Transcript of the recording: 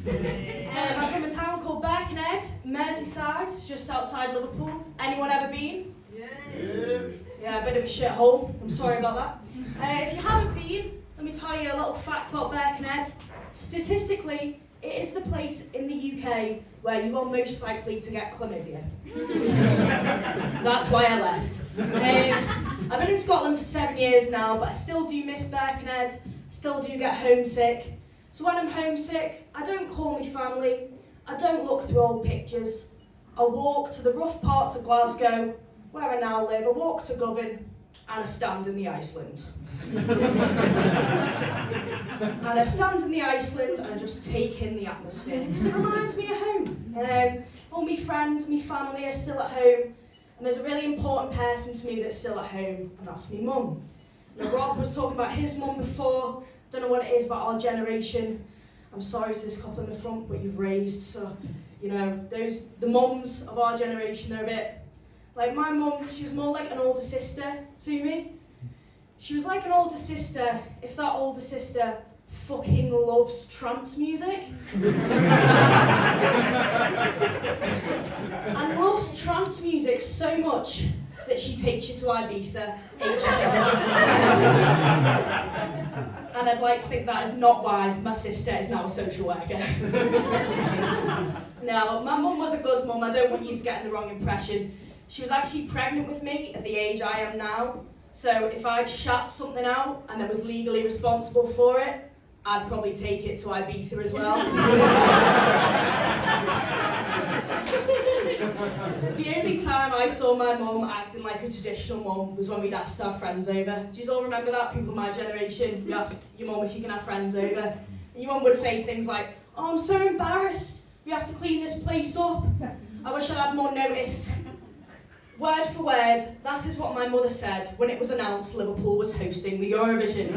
I'm from a town called Birkenhead, Merseyside. It's just outside Liverpool. Anyone ever been? Yeah, a bit of a shithole. I'm sorry about that. If you haven't been, let me tell you a little fact about Birkenhead. Statistically, it is the place in the UK where you are most likely to get chlamydia. That's why I left. I've been in Scotland for 7 years now, but I still do miss Birkenhead, still do get homesick. So when I'm homesick, I don't call my family, I don't look through old pictures. I walk to the rough parts of Glasgow, where I now live, I walk to Govan, and I stand in the Iceland. And I stand in the Iceland and I just take in the atmosphere, because it reminds me of home. All my friends, my family are still at home, and there's a really important person to me that's still at home, and that's my mum. Now, Rob was talking about his mum before. Don't know what it is about our generation. I'm sorry to this couple in the front, but you've raised, so, you know, the mums of our generation, they're a bit, like my mum, she was more like an older sister to me. She was like an older sister if that older sister fucking loves trance music. And loves trance music so much that she takes you to Ibiza each time. And I'd like to think that is not why my sister is now a social worker. No, my mum was a good mum. I don't want you to get the wrong impression. She was actually pregnant with me at the age I am now. So if I'd shat something out and I was legally responsible for it, I'd probably take it to Ibiza as well. The only time I saw my mum acting like a traditional mum was when we'd asked our friends over. Do you all remember that? People of my generation, you ask your mum if you can have friends over. And your mum would say things like, "Oh, I'm so embarrassed. We have to clean this place up. I wish I'd had more notice." Word for word, that is what my mother said when it was announced Liverpool was hosting the Eurovision.